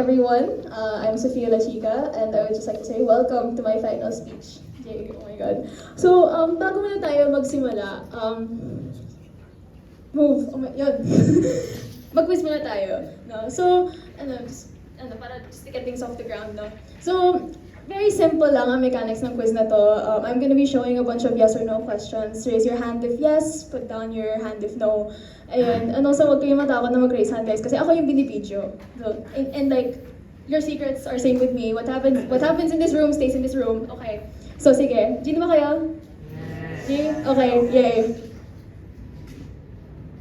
Everyone, I'm Sophia Lachica, and I would just like to say welcome to my final speech. Yay, oh my god. So, bago muna tayo magsimula, move, oh my, yun. Mag-quiz muna tayo, no? So, para just to get things off the ground, no? So, very simple lang ang mechanics ng quiz na to. I'm gonna be showing a bunch of yes or no questions. Raise your hand if yes, put down your hand if no. Ayun. And also, huwag kayo matakot na mag-raise hand, guys, kasi ako yung binibidyo. So, and like, your secrets are safe with me. What happens in this room stays in this room. Okay. So, sige. Gino ba kayo? G? Okay. Yay.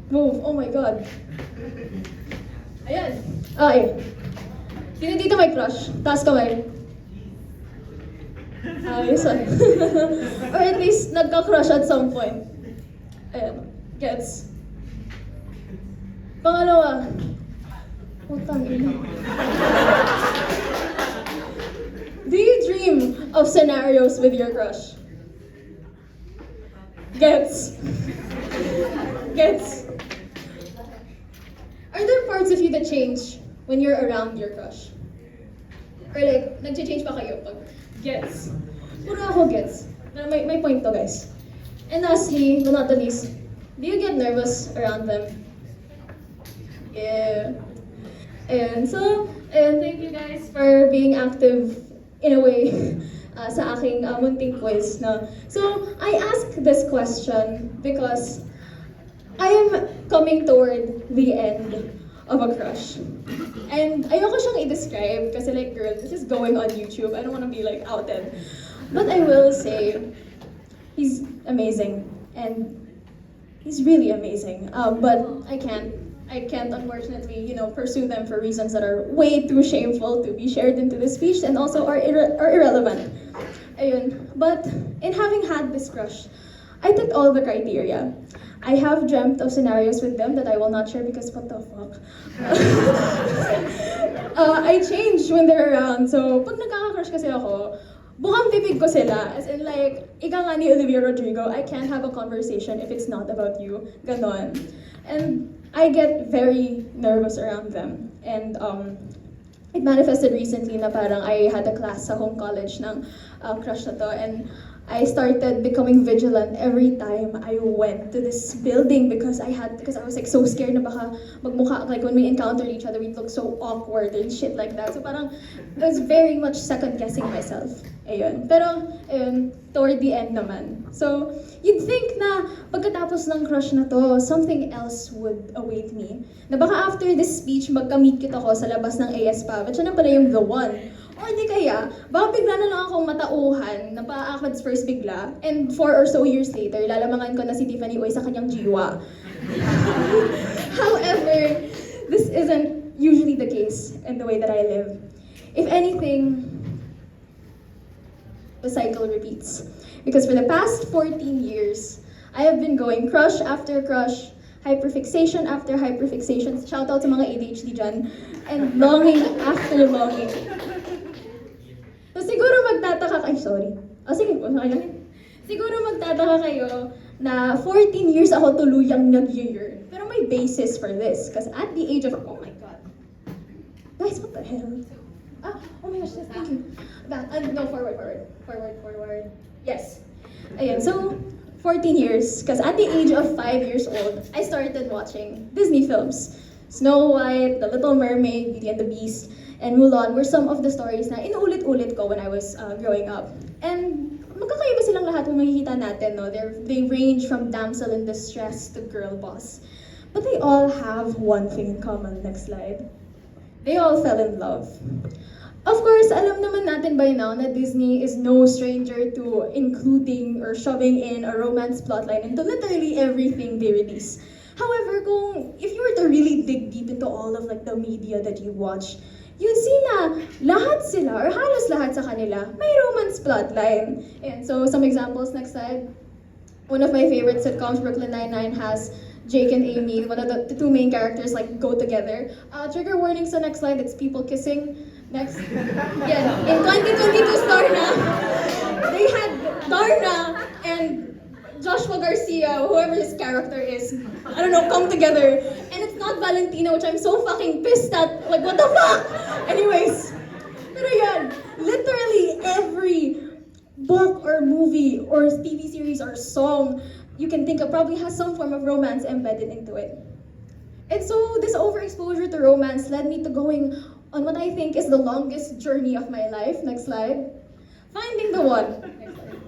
Move. Oh my God. Ayan. Okay. Sino dito may crush? Taas kamay. Ayos ah. Or at least, nagka-crush at some point. Ayan. Gets. Pangalawa. Putang ina. Do you dream of scenarios with your crush? Gets. Gets. Are there parts of you that change when you're around your crush? Or like, nag-change pa kayo pag gets? Puro ako gets. May point to, guys. And lastly, but not the least, do you get nervous around them? Yeah. And thank you guys for being active in a way sa aking munting quiz. No? So, I ask this question because I am coming toward the end of a crush. And ayoko siyang i-describe kasi like, girl, this is going on YouTube. I don't want to be like outed. But I will say, he's amazing. And he's really amazing. But I can't unfortunately, pursue them for reasons that are way too shameful to be shared into this speech and also are irrelevant. Ayun. But in having had this crush, I ticked all the criteria. I have dreamt of scenarios with them that I will not share because what the fuck. I change when they're around. So, pag nagkaka-crush kasi ako, bukang bibig ko sila. As in like, ika nga ni Olivia Rodrigo, I can't have a conversation if it's not about you. Ganon. And I get very nervous around them. And it manifested recently na parang I had a class sa home college ng crush na to. And I started becoming vigilant every time I went to this building because I was like so scared na baka magmukha, like when we encountered each other, we'd look so awkward and shit like that. So parang I was very much second guessing myself. Ayun. Pero, ayun, toward the end naman. So, you'd think na pagkatapos ng crush na to, something else would await me. Na baka after this speech, magka-meet kita ko sa labas ng AS pa. But siya na pala yung the one. O hindi kaya, baka bigla na lang akong matauhan, na pa-akwads first bigla, and 4 or so years later, lalamangan ko na si Tiffany Uy sa kanyang jiwa. However, this isn't usually the case in the way that I live. If anything, the cycle repeats. Because for the past 14 years, I have been going crush after crush, hyperfixation after hyperfixation, shout out sa mga ADHD dyan, and longing after longing. So siguro magtataka kayo, sorry. Sige po, siguro magtataka kayo na 14 years ako tuluyang nag-year. Pero may basis for this. Kasi at the age of, oh my God. Guys, what the hell? Oh my gosh, thank you. No, forward. Yes. Ayan, so 14 years. Because at the age of 5 years old, I started watching Disney films. Snow White, The Little Mermaid, Beauty and the Beast, and Mulan were some of the stories na inuulit-ulit ko when I was growing up. And magkakaiba silang lahat kung makikita natin, no? They range from damsel in distress to girl boss. But they all have one thing in common. Next slide. They all fell in love. Of course, alam naman natin by now na Disney is no stranger to including or shoving in a romance plotline into literally everything they release. However, if you were to really dig deep into all of like the media that you watch, you'd see na lahat sila, or halos lahat sa kanila, may romance plotline. And so, some examples, next slide. One of my favorite sitcoms, Brooklyn Nine-Nine, has Jake and Amy, one of the two main characters, like, go together. Trigger warning sa next slide, it's people kissing. Next. Yeah, in 2022's Darna, they had Darna and Joshua Garcia, whoever his character is, I don't know, come together. And it's not not Valentina, which I'm so fucking pissed at. Like, what the fuck? Anyways, pero yan, literally every book or movie or TV series or song you can think of probably has some form of romance embedded into it. And so this overexposure to romance led me to going on what I think is the longest journey of my life. Next slide. Finding the one. Next slide.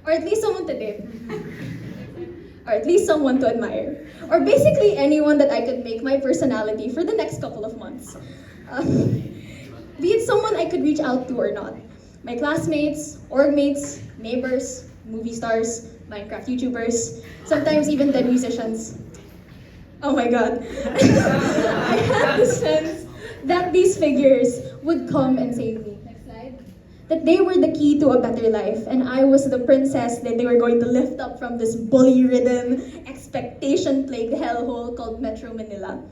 Or at least someone to date. Or at least someone to admire. Or basically anyone that I could make my personality for the next couple of months. Be it someone I could reach out to or not. My classmates, org mates, neighbors, movie stars, Minecraft YouTubers, sometimes even dead musicians. Oh my god. I had the sense that these figures would come and save me. Next slide. That they were the key to a better life, and I was the princess that they were going to lift up from this bully-ridden, expectation-plagued hellhole called Metro Manila.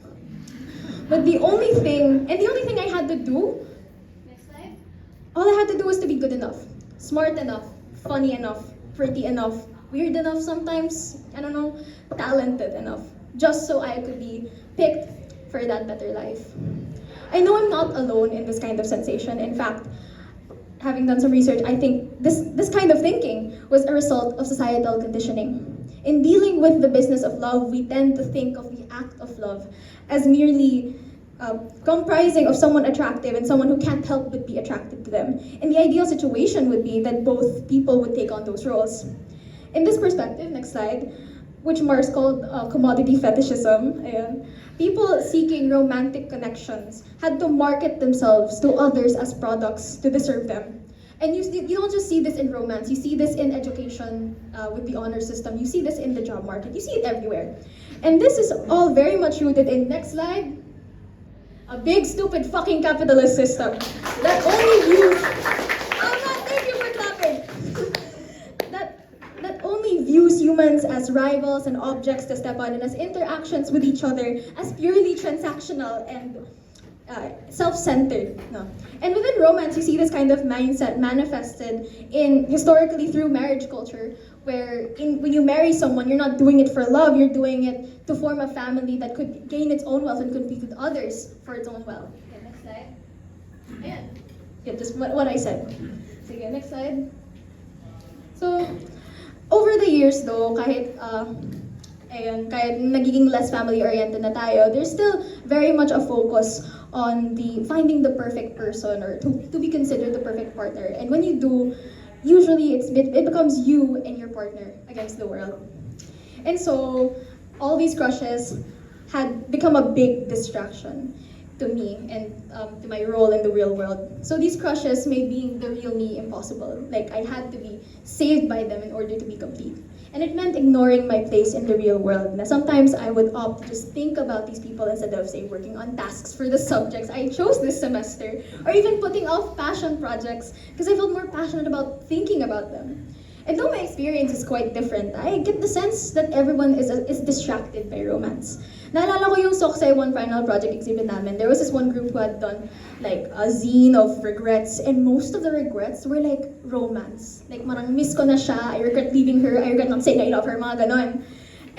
But the only thing I had to do, next slide, all I had to do was to be good enough, smart enough, funny enough, pretty enough, weird enough sometimes, I don't know, talented enough, just so I could be picked for that better life. I know I'm not alone in this kind of sensation. In fact, having done some research, I think this kind of thinking was a result of societal conditioning. In dealing with the business of love, we tend to think of the act of love as merely comprising of someone attractive and someone who can't help but be attracted to them. And the ideal situation would be that both people would take on those roles. In this perspective, next slide, which Marx called commodity fetishism, ayan, people seeking romantic connections had to market themselves to others as products to deserve them. And you don't just see this in romance, you see this in education with the honor system, you see this in the job market, you see it everywhere. And this is all very much rooted in, next slide, a big stupid fucking capitalist system that only views, thank you for clapping, that only views humans as rivals and objects to step on and as interactions with each other as purely transactional and self-centered. No. And within romance, you see this kind of mindset manifested historically through marriage culture, where when you marry someone, you're not doing it for love, you're doing it to form a family that could gain its own wealth and compete with others for its own wealth. Okay, next slide. Ayan. Yeah, just what I said. Sige, next slide. So, over the years though, kahit nagiging less family-oriented na tayo, there's still very much a focus on the finding the perfect person or to be considered the perfect partner. And when you do, usually it becomes you and your partner against the world. And so all these crushes had become a big distraction to me and to my role in the real world. So these crushes made being the real me impossible. Like I had to be saved by them in order to be complete. And it meant ignoring my place in the real world. Now, sometimes I would opt to just think about these people instead of, say, working on tasks for the subjects I chose this semester, or even putting off passion projects because I felt more passionate about thinking about them. And though my experience is quite different, I get the sense that everyone is distracted by romance. Naalala ko yung Soksay One final project exhibit namin. There was this one group who had done like a zine of regrets, and most of the regrets were like romance. Like marang miss ko na siya, I regret leaving her, I regret not saying I love her, mga ganon.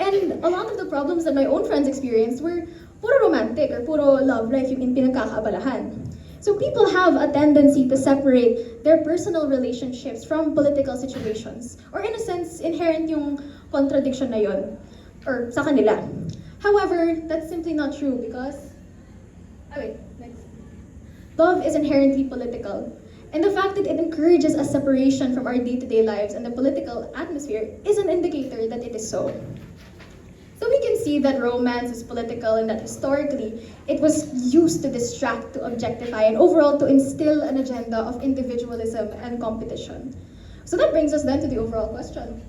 And a lot of the problems that my own friends experienced were puro romantic or puro love life yung pinagkakaabalahan. So people have a tendency to separate their personal relationships from political situations. Or in a sense, inherent yung contradiction na yun, or sa kanila. However, that's simply not true because, next. Love is inherently political. And the fact that it encourages a separation from our day-to-day lives and the political atmosphere is an indicator that it is so. So we can see that romance is political and that historically it was used to distract, to objectify, and overall to instill an agenda of individualism and competition. So that brings us then to the overall question.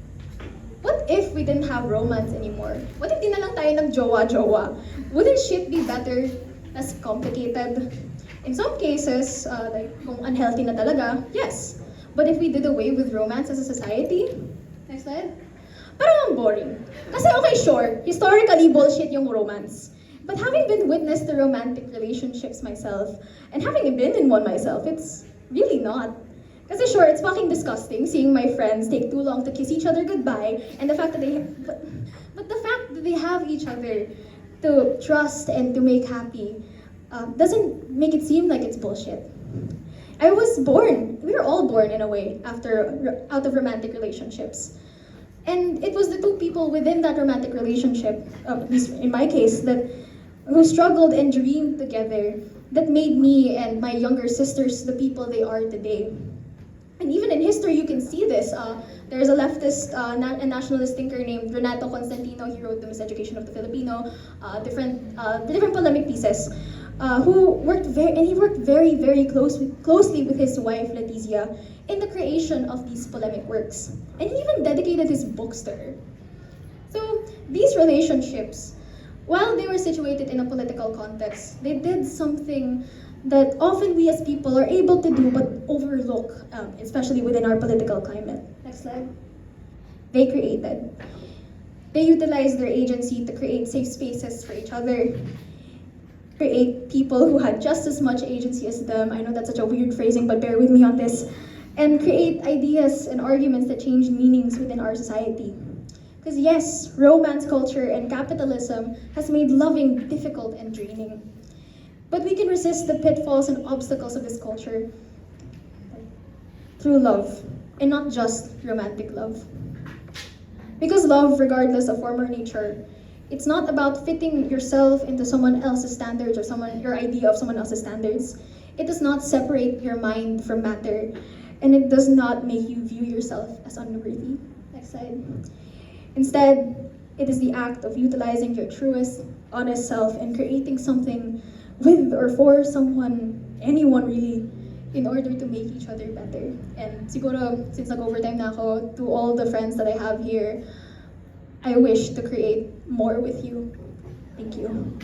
What if we didn't have romance anymore? What if di na lang tayo nag-jowa-jowa? Wouldn't shit be better, less complicated? In some cases, like kung unhealthy na talaga, yes. But if we did away with romance as a society, next slide, parang ang boring. Kasi okay, sure, historically bullshit yung romance. But having been witness to romantic relationships myself, and having been in one myself, it's really not. Kasi sure, it's fucking disgusting seeing my friends take too long to kiss each other goodbye, and the fact that but the fact that they have each other to trust and to make happy doesn't make it seem like it's bullshit. I was born, we were all born in a way out of romantic relationships. And it was the two people within that romantic relationship, at least in my case, who struggled and dreamed together that made me and my younger sisters the people they are today. And even in history, you can see this. There's a leftist and nationalist thinker named Renato Constantino. He wrote The Miseducation of the Filipino, different polemic pieces. Who worked very, very closely with his wife Letizia in the creation of these polemic works. And he even dedicated his books to her. So these relationships, while they were situated in a political context, they did something that often we as people are able to do but overlook, especially within our political climate. Next slide. They utilized their agency to create safe spaces for each other, create people who had just as much agency as them. I know that's such a weird phrasing, but bear with me on this. And create ideas and arguments that change meanings within our society. Because yes, romance culture and capitalism has made loving difficult and draining. But we can resist the pitfalls and obstacles of this culture through love, and not just romantic love. Because love, regardless of form or nature, it's not about fitting yourself into someone else's standards or your idea of someone else's standards. It does not separate your mind from matter, and it does not make you view yourself as unworthy. Next slide. Instead, it is the act of utilizing your truest, honest self and creating something with or for someone, anyone really, in order to make each other better. And siguro, since nag-overtime na ako, to all the friends that I have here, I wish to create more with you. Thank you.